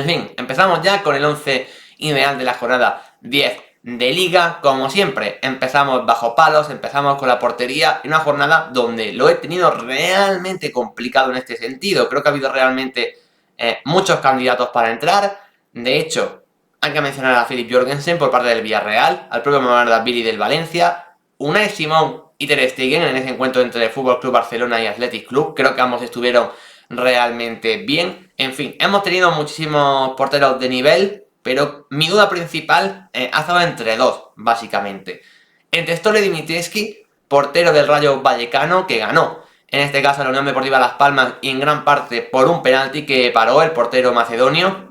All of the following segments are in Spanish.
En fin, empezamos ya con el 11 ideal de la jornada 10 de Liga. Como siempre, empezamos bajo palos, empezamos con la portería, en una jornada donde lo he tenido realmente complicado en este sentido. Creo que ha habido realmente muchos candidatos para entrar. De hecho, hay que mencionar a Philip Jorgensen por parte del Villarreal, al propio Mamardashvili del Valencia, Unai Simón y Ter Stegen en ese encuentro entre el FC Barcelona y Athletic Club. Creo que ambos estuvieron realmente bien. En fin, hemos tenido muchísimos porteros de nivel, pero mi duda principal ha estado entre dos, básicamente. Entre Stole Dimitrievski, portero del Rayo Vallecano, que ganó, en este caso la Unión Deportiva Las Palmas, y en gran parte por un penalti que paró el portero macedonio,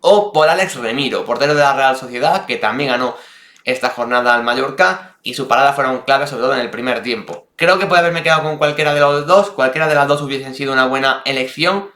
o por Alex Remiro, portero de la Real Sociedad, que también ganó esta jornada al Mallorca, y sus paradas fueron clave, sobre todo en el primer tiempo. Creo que puede haberme quedado con cualquiera de los dos, cualquiera de las dos hubiesen sido una buena elección,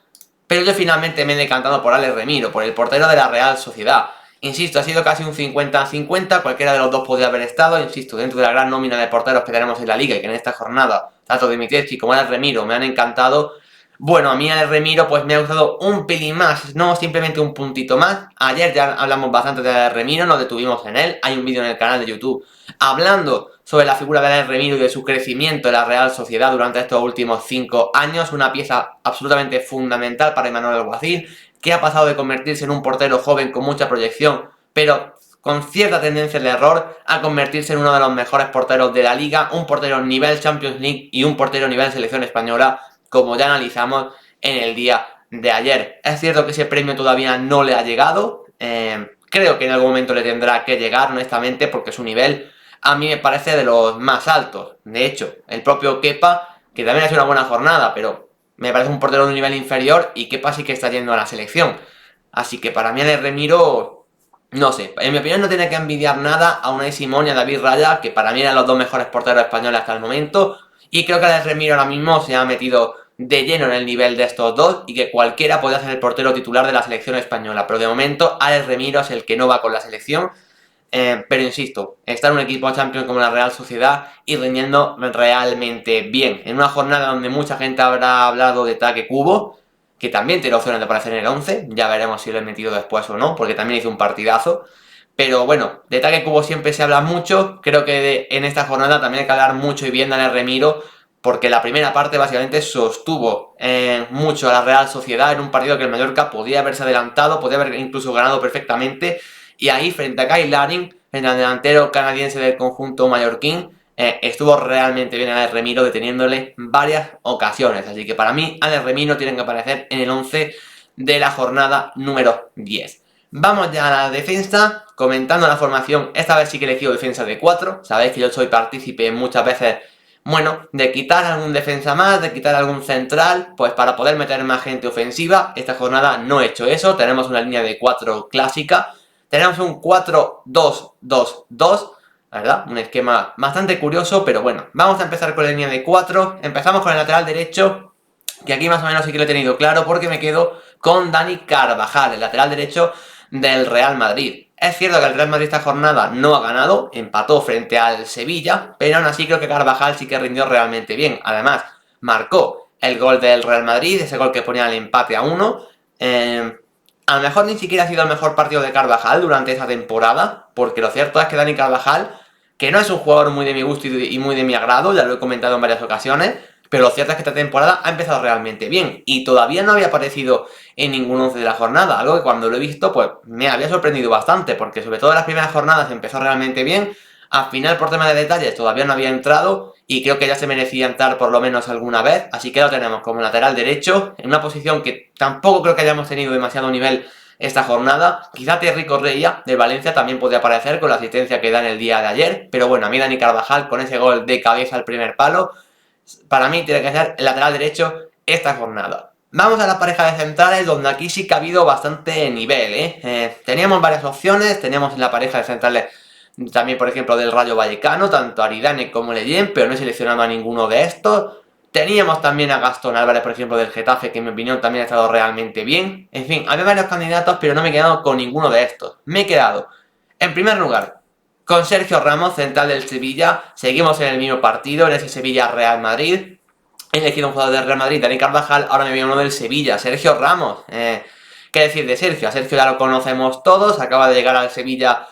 pero yo finalmente me he decantado por Alex Remiro, por el portero de la Real Sociedad. Insisto, ha sido casi un 50-50, cualquiera de los dos podría haber estado, insisto, dentro de la gran nómina de porteros que tenemos en la Liga, y que en esta jornada, tanto Dimitrievski como Alex Remiro me han encantado. Bueno, a mí Alex Remiro pues me ha gustado un pelín más, no simplemente un puntito más. Ayer ya hablamos bastante de Alex Remiro, nos detuvimos en él. Hay un vídeo en el canal de YouTube hablando sobre la figura de Alex Remiro y de su crecimiento en la Real Sociedad durante estos últimos 5 años. Una pieza absolutamente fundamental para Emmanuel Alguacil, que ha pasado de convertirse en un portero joven con mucha proyección, pero con cierta tendencia al error, a convertirse en uno de los mejores porteros de la Liga, un portero nivel Champions League y un portero nivel selección española, como ya analizamos en el día de ayer. Es cierto que ese premio todavía no le ha llegado, creo que en algún momento le tendrá que llegar, honestamente, porque su nivel a mí me parece de los más altos. De hecho, el propio Kepa, que también ha sido una buena jornada, pero me parece un portero de un nivel inferior, y Kepa sí que está yendo a la selección. Así que para mí el Remiro, no sé, en mi opinión no tiene que envidiar nada a Unai Simón y a David Raya, que para mí eran los dos mejores porteros españoles hasta el momento. Y creo que Alex Remiro ahora mismo se ha metido de lleno en el nivel de estos dos, y que cualquiera puede ser el portero titular de la selección española. Pero de momento Alex Remiro es el que no va con la selección. Pero insisto, está en un equipo Champions como la Real Sociedad y rindiendo realmente bien. En una jornada donde mucha gente habrá hablado de Take Kubo, que también tiene opciones de aparecer en el 11. Ya veremos si lo he metido después o no, porque también hizo un partidazo. Pero bueno, de Take Kubo siempre se habla mucho. Creo que en esta jornada también hay que hablar mucho y bien de Alex Remiro, porque la primera parte básicamente sostuvo mucho a la Real Sociedad en un partido que el Mallorca podía haberse adelantado, podía haber incluso ganado perfectamente, y ahí frente a Kyle Larin, frente al delantero canadiense del conjunto mallorquín, estuvo realmente bien Alex Remiro, deteniéndole varias ocasiones. Así que para mí Alex Remiro tiene que aparecer en el 11 de la jornada número 10. Vamos ya a la defensa, comentando la formación. Esta vez sí que he elegido defensa de 4. Sabéis que yo soy partícipe muchas veces, bueno, de quitar algún defensa más, de quitar algún central, pues para poder meter más gente ofensiva. Esta jornada no he hecho eso, tenemos una línea de 4 clásica. Tenemos un 4-2-2-2, ¿verdad? Un esquema bastante curioso, pero bueno, vamos a empezar con la línea de 4. Empezamos con el lateral derecho, que aquí más o menos sí que lo he tenido claro, porque me quedo con Dani Carvajal, el lateral derecho del Real Madrid. Es cierto que el Real Madrid esta jornada no ha ganado, empató frente al Sevilla, pero aún así creo que Carvajal sí que rindió realmente bien. Además, marcó el gol del Real Madrid, ese gol que ponía el empate a 1. A lo mejor ni siquiera ha sido el mejor partido de Carvajal durante esa temporada, porque lo cierto es que Dani Carvajal, que no es un jugador muy de mi gusto y muy de mi agrado, ya lo he comentado en varias ocasiones, pero lo cierto es que esta temporada ha empezado realmente bien, y todavía no había aparecido en ningún 11 de la jornada, algo que cuando lo he visto pues me había sorprendido bastante, porque sobre todo en las primeras jornadas empezó realmente bien. Al final, por tema de detalles, todavía no había entrado, y creo que ya se merecía entrar por lo menos alguna vez, así que lo tenemos como lateral derecho, en una posición que tampoco creo que hayamos tenido demasiado nivel esta jornada. Quizá Thierry Correia de Valencia también podría aparecer con la asistencia que da en el día de ayer, pero bueno, a mí Dani Carvajal con ese gol de cabeza al primer palo, para mí tiene que ser el lateral derecho esta jornada. Vamos a la pareja de centrales, donde aquí sí que ha habido bastante nivel, teníamos varias opciones, teníamos en la pareja de centrales también, por ejemplo, del Rayo Vallecano, tanto Aridane como Leyen, pero no he seleccionado a ninguno de estos. Teníamos también a Gastón Álvarez, por ejemplo, del Getafe, que en mi opinión también ha estado realmente bien. En fin, había varios candidatos, pero no me he quedado con ninguno de estos. Me he quedado, en primer lugar, con Sergio Ramos, central del Sevilla. Seguimos en el mismo partido, en ese Sevilla-Real Madrid. He elegido un jugador del Real Madrid, Dani Carvajal, ahora me viene uno del Sevilla, Sergio Ramos. ¿Qué decir de Sergio? A Sergio ya lo conocemos todos, acaba de llegar al Sevilla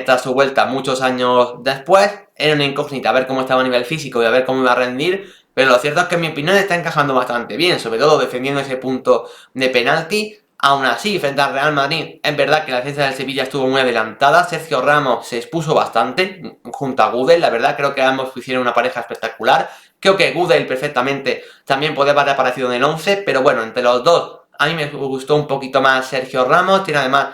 tras su vuelta muchos años después. Era una incógnita a ver cómo estaba a nivel físico y a ver cómo iba a rendir, pero lo cierto es que en mi opinión está encajando bastante bien, sobre todo defendiendo ese punto de penalti. Aún así, frente al Real Madrid, es verdad que la defensa del Sevilla estuvo muy adelantada. Sergio Ramos se expuso bastante junto a Gudel. La verdad, creo que ambos hicieron una pareja espectacular. Creo que Gudel perfectamente también puede haber aparecido en el 11, pero bueno, entre los dos, a mí me gustó un poquito más Sergio Ramos. Tiene además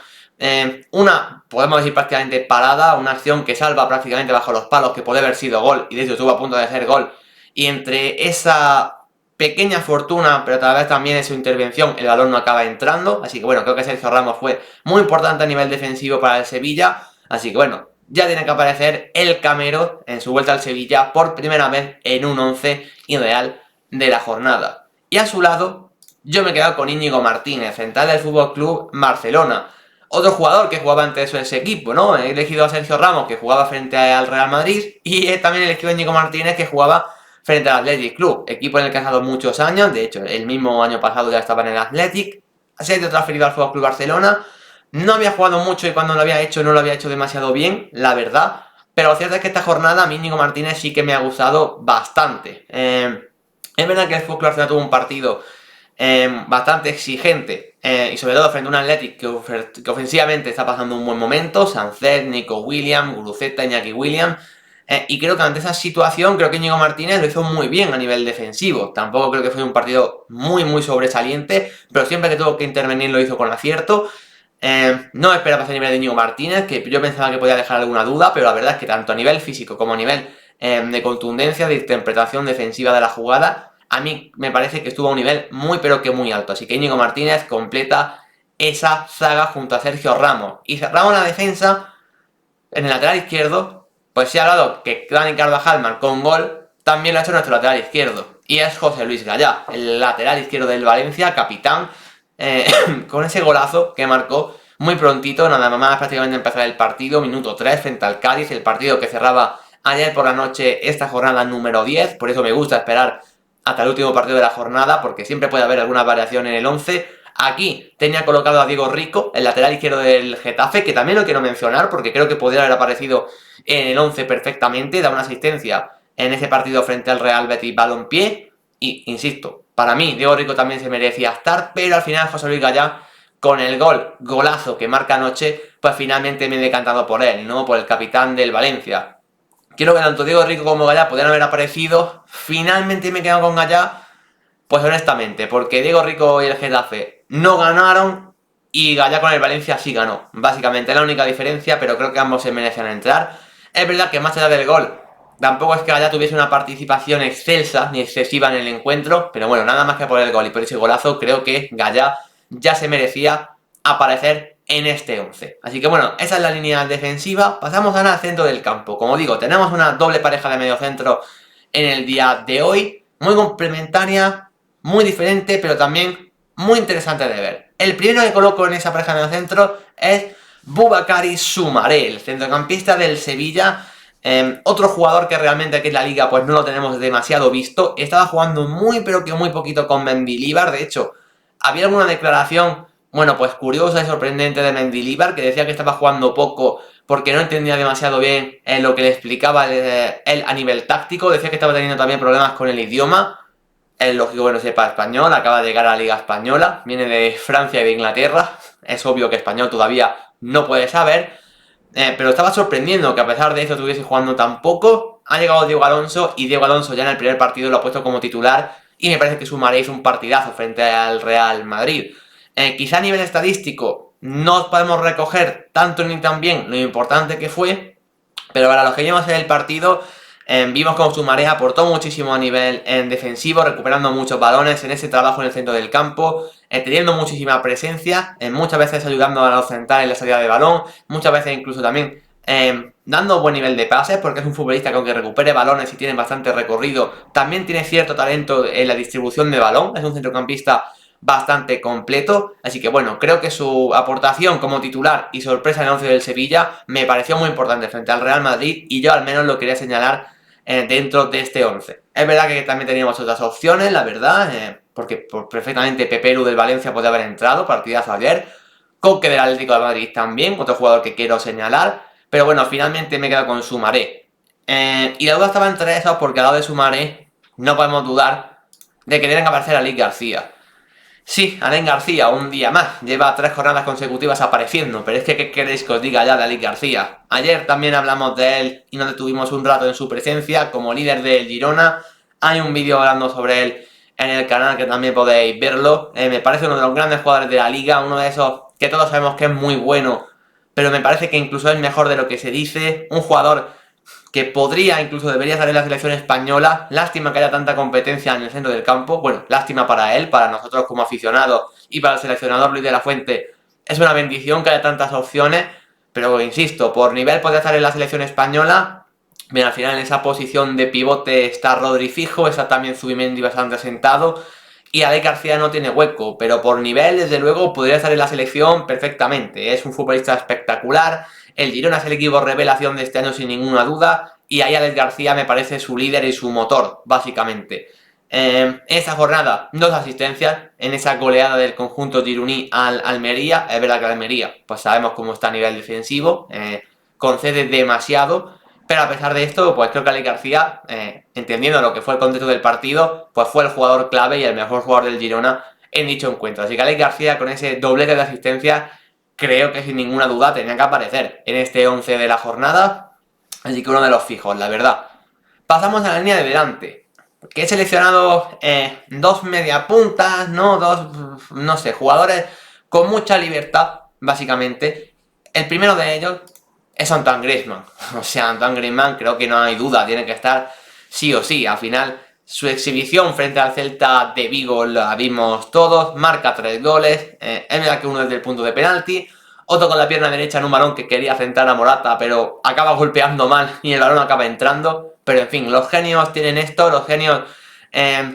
una, podemos decir prácticamente parada, una acción que salva prácticamente bajo los palos, que puede haber sido gol, y de hecho estuvo a punto de ser gol. Y entre esa pequeña fortuna, pero tal vez también en su intervención, el balón no acaba entrando. Así que bueno, creo que Sergio Ramos fue muy importante a nivel defensivo para el Sevilla. Así que bueno, ya tiene que aparecer el Camero en su vuelta al Sevilla por primera vez en un 11 ideal de la jornada. Y a su lado, yo me he quedado con Íñigo Martínez, central del Fútbol Club Barcelona. Otro jugador que jugaba ante ese equipo, ¿no? He elegido a Sergio Ramos, que jugaba frente al Real Madrid, y he también elegido a Íñigo Martínez, que jugaba frente al Athletic Club, equipo en el que ha estado muchos años. De hecho, el mismo año pasado ya estaba en el Athletic, se ha ido transferido al Fútbol Club Barcelona. No había jugado mucho y cuando lo había hecho no lo había hecho demasiado bien, la verdad. Pero lo cierto es que esta jornada a mí Íñigo Martínez sí que me ha gustado bastante. Es verdad que el Fútbol Club Barcelona tuvo un partido bastante exigente y sobre todo frente a un Athletic que ofensivamente está pasando un buen momento. Sancet, Nico Williams, Guruceta, Iñaki Williams. Y creo que ante esa situación, creo que Íñigo Martínez lo hizo muy bien a nivel defensivo. Tampoco creo que fue un partido muy sobresaliente, pero siempre que tuvo que intervenir lo hizo con acierto. No esperaba ese nivel de Íñigo Martínez, que yo pensaba que podía dejar alguna duda, pero la verdad es que tanto a nivel físico como a nivel de contundencia, de interpretación defensiva de la jugada, a mí me parece que estuvo a un nivel muy pero que muy alto. Así que Íñigo Martínez completa esa saga junto a Sergio Ramos. Y cerramos la defensa en el lateral izquierdo. Pues se ha hablado que Dani Carvajal marcó un gol, también lo ha hecho nuestro lateral izquierdo. Y es José Luis Gallá, el lateral izquierdo del Valencia, capitán, con ese golazo que marcó muy prontito, nada más prácticamente empezar el partido, minuto 3 frente al Cádiz, el partido que cerraba ayer por la noche esta jornada número 10, por eso me gusta esperar hasta el último partido de la jornada, porque siempre puede haber alguna variación en el 11. Aquí tenía colocado a Diego Rico, el lateral izquierdo del Getafe, que también lo quiero mencionar porque creo que podría haber aparecido en el 11 perfectamente, da una asistencia en ese partido frente al Real Betis Balompié. Y, insisto, para mí Diego Rico también se merecía estar, pero al final José Luis Gallá, con el golazo que marca anoche, pues finalmente me he decantado por él, ¿no? Por el capitán del Valencia. Quiero que tanto Diego Rico como Gallá podrían haber aparecido, finalmente me he quedado con Gallá, pues honestamente, porque Diego Rico y el Getafe no ganaron y Gallá con el Valencia sí ganó. Básicamente es la única diferencia, pero creo que ambos se merecían entrar. Es verdad que más allá del gol, tampoco es que Gallá tuviese una participación excelsa ni excesiva en el encuentro, pero bueno, nada más que por el gol y por ese golazo, creo que Gallá ya se merecía aparecer en este 11. Así que bueno, esa es la línea defensiva. Pasamos ahora al centro del campo. Como digo, tenemos una doble pareja de mediocentro en el día de hoy, muy complementaria, muy diferente, pero también muy interesante de ver. El primero que coloco en esa pareja de mediocentro es Boubakary Soumaré, el centrocampista del Sevilla. Otro jugador que realmente aquí en la liga pues no lo tenemos demasiado visto. Estaba jugando muy pero que muy poquito con Mendilibar. De hecho, había alguna declaración, bueno, pues curiosa y sorprendente de Mendilibar, que decía que estaba jugando poco porque no entendía demasiado bien lo que le explicaba él a nivel táctico. Decía que estaba teniendo también problemas con el idioma. Es lógico que no sepa español, acaba de llegar a la Liga Española, viene de Francia y de Inglaterra. Es obvio que español todavía no puede saber, pero estaba sorprendiendo que a pesar de eso estuviese jugando tan poco. Ha llegado Diego Alonso y Diego Alonso ya en el primer partido lo ha puesto como titular y me parece que Soumaré hizo un partidazo frente al Real Madrid. Quizá a nivel estadístico no podemos recoger tanto ni tan bien lo importante que fue, pero para los que vimos en el partido vimos como Soumaré aportó muchísimo a nivel defensivo, recuperando muchos balones en ese trabajo en el centro del campo, teniendo muchísima presencia, muchas veces ayudando a los centrales en la salida de balón, muchas veces incluso también dando buen nivel de pases, porque es un futbolista que aunque recupere balones y tiene bastante recorrido, también tiene cierto talento en la distribución de balón, es un centrocampista bastante completo, así que bueno, creo que su aportación como titular y sorpresa en el 11 del Sevilla me pareció muy importante frente al Real Madrid y yo al menos lo quería señalar dentro de este 11. Es verdad que también teníamos otras opciones, la verdad, porque perfectamente Pepelu del Valencia podía haber entrado, partidazo ayer. Coque del Atlético de Madrid también, otro jugador que quiero señalar. Pero bueno, finalmente me he quedado con Soumaré. Y la duda estaba entre esos porque al lado de Soumaré no podemos dudar de que tienen que aparecer Aleix García. Sí, Aleix García, un día más. Lleva 3 jornadas consecutivas apareciendo. Pero es que, ¿qué queréis que os diga ya de Aleix García? Ayer también hablamos de él y nos detuvimos un rato en su presencia como líder del Girona. Hay un vídeo hablando sobre él en el canal que también podéis verlo. Me parece uno de los grandes jugadores de la liga. Uno de esos que todos sabemos que es muy bueno. Pero me parece que incluso es mejor de lo que se dice. Un jugador que podría, incluso debería estar en la selección española. Lástima que haya tanta competencia en el centro del campo. Bueno, lástima para él, para nosotros como aficionados y para el seleccionador Luis de la Fuente. Es una bendición que haya tantas opciones, pero insisto, por nivel podría estar en la selección española. Bien, al final en esa posición de pivote está Rodri fijo, está también Zubimendi bastante asentado. Y Aleix García no tiene hueco, pero por nivel, desde luego, podría estar en la selección perfectamente. Es un futbolista espectacular. El Girona es el equipo revelación de este año sin ninguna duda. Y ahí Aleix García me parece su líder y su motor, básicamente. En esa jornada, 2 asistencias en esa goleada del conjunto gironí al Almería. Es verdad que el Almería, pues sabemos cómo está a nivel defensivo, concede demasiado. Pero a pesar de esto, pues creo que Aleix García, entendiendo lo que fue el contexto del partido, pues fue el jugador clave y el mejor jugador del Girona en dicho encuentro. Así que Aleix García, con ese doblete de asistencia, creo que sin ninguna duda tenía que aparecer en este 11 de la jornada. Así que uno de los fijos, la verdad. Pasamos a la línea de delante. Que he seleccionado 2 mediapuntas, ¿no? 2, no sé, jugadores con mucha libertad, básicamente. El primero de ellos es Antoine Griezmann. O sea, Antoine Griezmann creo que no hay duda, tiene que estar sí o sí. Al final, su exhibición frente al Celta de Vigo la vimos todos, marca 3 goles. Es verdad que uno desde el punto de penalti, otro con la pierna derecha en un balón que quería centrar a Morata, pero acaba golpeando mal y el balón acaba entrando. Pero en fin, los genios tienen esto, los genios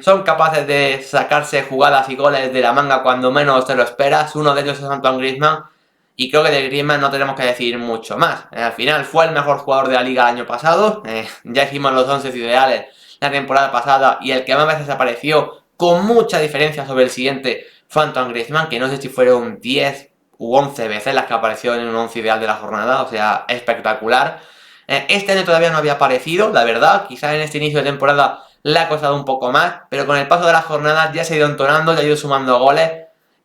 son capaces de sacarse jugadas y goles de la manga cuando menos te lo esperas. Uno de ellos es Antoine Griezmann. Y creo que de Griezmann no tenemos que decir mucho más. Al final fue el mejor jugador de la liga el año pasado. Ya hicimos los 11 ideales la temporada pasada. Y el que más veces apareció con mucha diferencia sobre el siguiente fue Antoine Griezmann. Que no sé si fueron 10 u 11 veces las que apareció en un 11 ideal de la jornada. O sea, espectacular. Este año todavía no había aparecido, la verdad. Quizás en este inicio de temporada le ha costado un poco más. Pero con el paso de las jornadas ya se ha ido entonando, ya ha ido sumando goles.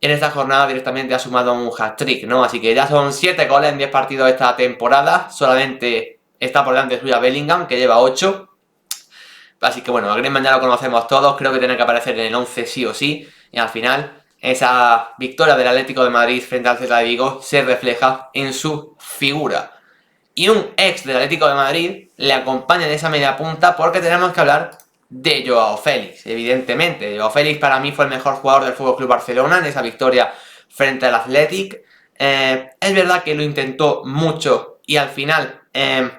En esta jornada directamente ha sumado un hat-trick, ¿no? Así que ya son 7 goles en 10 partidos esta temporada. Solamente está por delante suya Bellingham, que lleva 8. Así que bueno, a Griezmann ya lo conocemos todos. Creo que tiene que aparecer en el 11 sí o sí. Y al final, esa victoria del Atlético de Madrid frente al Celta de Vigo se refleja en su figura. Y un ex del Atlético de Madrid le acompaña en esa media punta porque tenemos que hablar de Joao Félix, evidentemente. Joao Félix para mí fue el mejor jugador del FC Barcelona en esa victoria frente al Athletic. Es verdad que lo intentó mucho y al final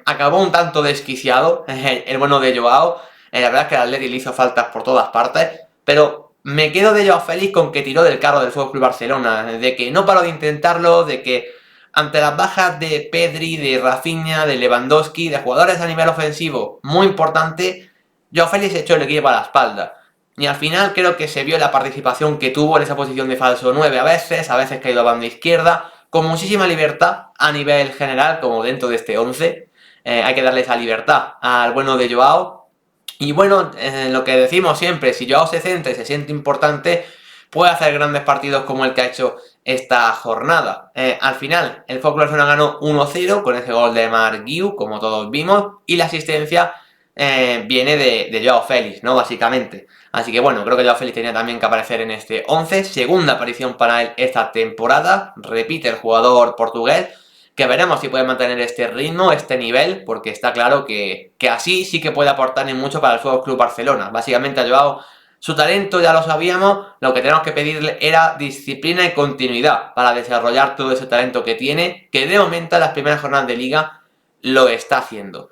acabó un tanto desquiciado el bueno de Joao. La verdad es que el Athletic le hizo faltas por todas partes, pero me quedo de Joao Félix con que tiró del carro del FC Barcelona, de que no paró de intentarlo, de que ante las bajas de Pedri, de Rafinha, de Lewandowski, de jugadores a nivel ofensivo muy importante, Joao Félix echó el equipo a la espalda. Y al final creo que se vio la participación que tuvo en esa posición de falso 9 a veces que ha ido a banda izquierda, con muchísima libertad a nivel general, como dentro de este 11. Hay que darle esa libertad al bueno de Joao. Y bueno, lo que decimos siempre, si Joao se centra y se siente importante, puede hacer grandes partidos como el que ha hecho esta jornada. Al final, el FC Barcelona ganó 1-0 con ese gol de Marc Guiu, como todos vimos, y la asistencia viene de Joao Félix, ¿no? Básicamente. Así que bueno, creo que Joao Félix tenía también que aparecer en este 11. Segunda aparición para él esta temporada. Repite el jugador portugués. Que veremos si puede mantener este ritmo, este nivel, porque está claro que así sí que puede aportar en mucho para el FC Barcelona. Básicamente a Joao, su talento ya lo sabíamos, lo que tenemos que pedirle era disciplina y continuidad para desarrollar todo ese talento que tiene, que de momento en las primeras jornadas de liga lo está haciendo.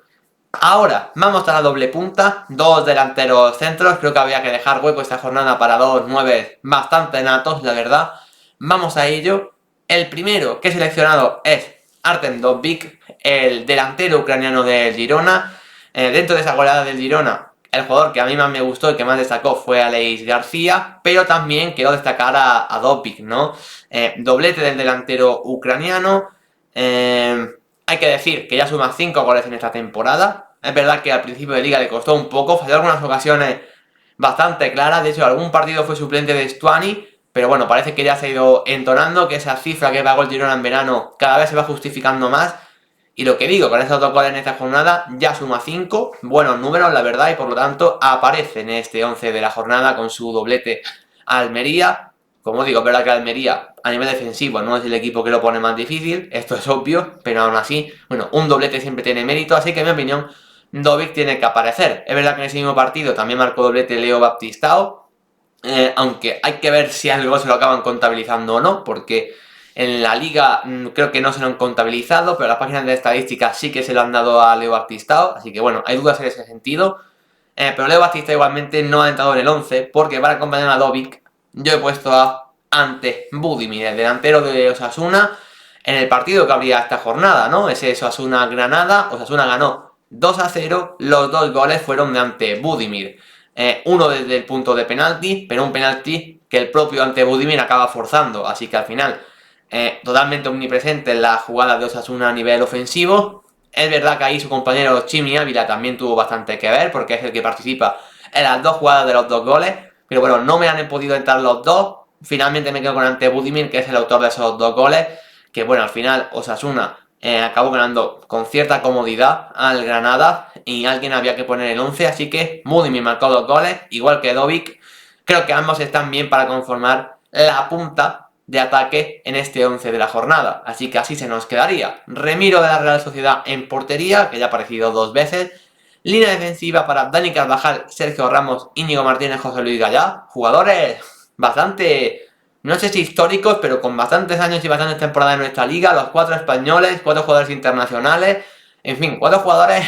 Ahora, vamos a la doble punta, 2 delanteros centros, creo que había que dejar hueco esta jornada para 2 9 bastante natos, la verdad. Vamos a ello. El primero que he seleccionado es Artem Dovbyk, el delantero ucraniano del Girona. Dentro de esa goleada del Girona, El jugador que a mí más me gustó y que más destacó fue Aleix García, pero también quiero destacar a Dobbik, ¿no? Doblete del delantero ucraniano. Hay que decir que ya suma 5 goles en esta temporada. Es verdad que al principio de liga le costó un poco, falló algunas ocasiones bastante claras. De hecho, algún partido fue suplente de Stuani, pero bueno, parece que ya se ha ido entonando, que esa cifra que pagó el Girona en verano cada vez se va justificando más. Y lo que digo, con esos 2 goles en esta jornada ya suma 5, buenos números la verdad, y por lo tanto aparece en este 11 de la jornada con su doblete a Almería. Como digo, es verdad que Almería a nivel defensivo no es el equipo que lo pone más difícil, esto es obvio, pero aún así, bueno, un doblete siempre tiene mérito, así que en mi opinión Dobbik tiene que aparecer. Es verdad que en ese mismo partido también marcó doblete Leo Baptistao, aunque hay que ver si algo se lo acaban contabilizando o no, porque en la liga creo que no se lo han contabilizado, pero las páginas de estadísticas sí que se lo han dado a Leo Baptistao, así que bueno, hay dudas en ese sentido. Pero Leo Baptistao igualmente no ha entrado en el 11, porque para acompañar a Dobbik yo he puesto a Ante Budimir, el delantero de Osasuna, en el partido que habría esta jornada, ¿no? Ese Osasuna-Granada. Osasuna ganó 2-0, los 2 goles fueron de Ante Budimir. Uno desde el punto de penalti, pero un penalti que el propio Ante Budimir acaba forzando, así que al final totalmente omnipresente en la jugada de Osasuna a nivel ofensivo. Es verdad que ahí su compañero Chimi Ávila también tuvo bastante que ver, porque es el que participa en las 2 jugadas de los 2 goles, pero bueno, no me han podido entrar los 2. Finalmente me quedo con Ante Budimir, que es el autor de esos 2 goles, que bueno, al final Osasuna acabó ganando con cierta comodidad al Granada y alguien había que poner el 11, así que Budimir marcó 2 goles, igual que Dobbik. Creo que ambos están bien para conformar la punta de ataque en este 11 de la jornada, así que así se nos quedaría. Remiro de la Real Sociedad en portería, que ya ha aparecido 2 veces. Línea defensiva para Dani Carvajal, Sergio Ramos, Íñigo Martínez, José Luis Gallá. Jugadores bastante, no sé si históricos, pero con bastantes años y bastantes temporadas en nuestra liga. Los 4 españoles, 4 jugadores internacionales. En fin, 4 jugadores,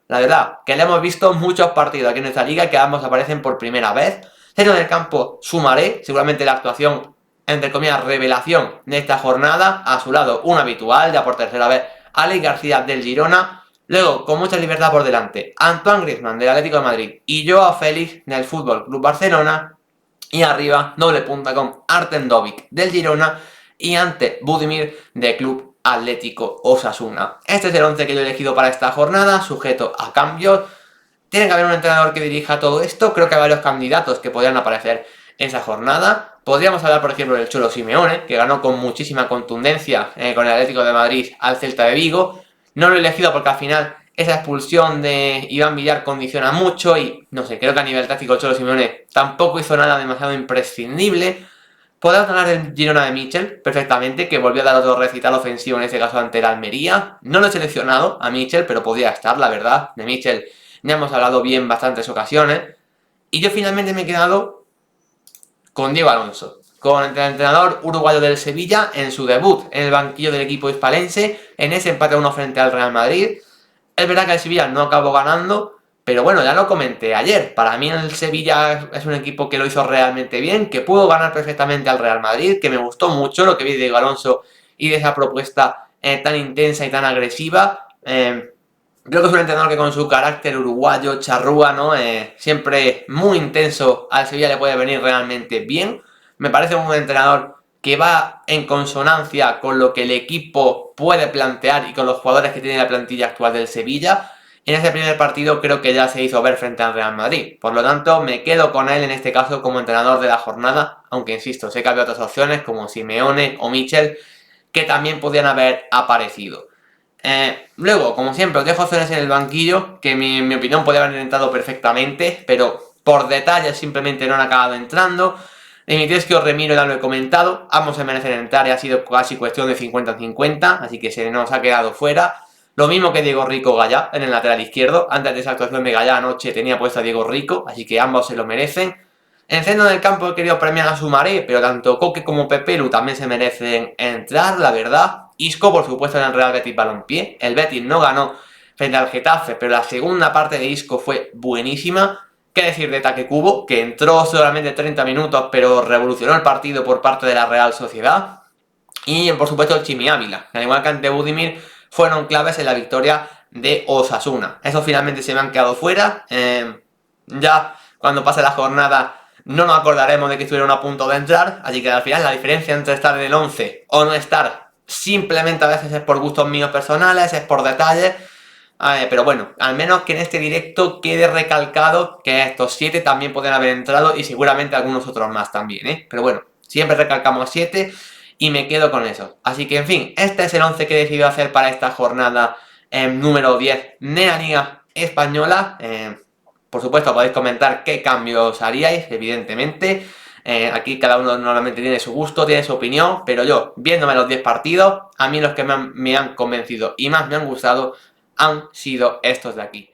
la verdad, que le hemos visto muchos partidos aquí en nuestra liga, que ambos aparecen por primera vez. Centro del campo, Sumaré, seguramente la actuación entre comillas, revelación de esta jornada. A su lado, un habitual, ya por tercera vez, Aleix García del Girona. Luego, con mucha libertad por delante, Antoine Griezmann del Atlético de Madrid y Joao Félix del Fútbol Club Barcelona. Y arriba, doble punta con Artem Dobbik del Girona y Ante Budimir del Club Atlético Osasuna. Este es el 11 que yo he elegido para esta jornada, sujeto a cambios. Tiene que haber un entrenador que dirija todo esto. Creo que hay varios candidatos que podrían aparecer en esa jornada. Podríamos hablar, por ejemplo, del Cholo Simeone, que ganó con muchísima contundencia con el Atlético de Madrid al Celta de Vigo. No lo he elegido porque al final esa expulsión de Iván Villar condiciona mucho y, no sé, creo que a nivel táctico el Cholo Simeone tampoco hizo nada demasiado imprescindible. Podemos hablar del Girona de Michel, perfectamente, que volvió a dar otro recital ofensivo, en este caso ante el Almería. No lo he seleccionado a Michel, pero podría estar, la verdad. De Michel ya hemos hablado bien bastantes ocasiones. Y yo finalmente me he quedado con Diego Alonso, con el entrenador uruguayo del Sevilla en su debut en el banquillo del equipo hispalense, en ese empate 1 frente al Real Madrid. Es verdad que el Sevilla no acabó ganando, pero bueno, ya lo comenté ayer. Para mí el Sevilla es un equipo que lo hizo realmente bien, que pudo ganar perfectamente al Real Madrid, que me gustó mucho lo que vi de Diego Alonso y de esa propuesta tan intensa y tan agresiva. Creo que es un entrenador que con su carácter uruguayo, charrúa, ¿no? Siempre muy intenso, al Sevilla le puede venir realmente bien. Me parece un entrenador que va en consonancia con lo que el equipo puede plantear y con los jugadores que tiene la plantilla actual del Sevilla. En ese primer partido creo que ya se hizo ver frente al Real Madrid. Por lo tanto, me quedo con él en este caso como entrenador de la jornada, aunque insisto, sé que había otras opciones como Simeone o Michel que también podrían haber aparecido. Luego, como siempre, os dejo opciones en el banquillo, que en mi opinión podría haber entrado perfectamente, pero por detalles simplemente no han acabado entrando. Dimitrescu o Remiro ya lo he comentado, ambos se merecen entrar y ha sido casi cuestión de 50-50, así que se nos ha quedado fuera. Lo mismo que Diego Rico Gallá en el lateral izquierdo. Antes de esa actuación de Gallá anoche tenía puesto a Diego Rico, así que ambos se lo merecen. En el centro del campo he querido premiar a Sumaré, pero tanto Coque como Pepelu también se merecen entrar, la verdad. Isco, por supuesto, en el Real Betis Balompié. El Betis no ganó frente al Getafe, pero la segunda parte de Isco fue buenísima. ¿Qué decir de Take Kubo, que entró solamente 30 minutos, pero revolucionó el partido por parte de la Real Sociedad? Y, por supuesto, el Chimi Ávila, que al igual que ante Budimir, fueron claves en la victoria de Osasuna. Esos finalmente se me han quedado fuera. Ya cuando pase la jornada no nos acordaremos de que estuvieron a punto de entrar, así que al final la diferencia entre estar en el 11 o no estar simplemente a veces es por gustos míos personales, es por detalles, pero bueno, al menos que en este directo quede recalcado que estos 7 también pueden haber entrado y seguramente algunos otros más también, ¿eh? Pero bueno, siempre recalcamos 7 y me quedo con eso. Así que en fin, este es el 11 que he decidido hacer para esta jornada número 10 de la Liga Española. Por supuesto, podéis comentar qué cambios haríais, evidentemente. Aquí cada uno normalmente tiene su gusto, tiene su opinión, pero yo, viéndome los 10 partidos, a mí los que me han convencido y más me han gustado han sido estos de aquí.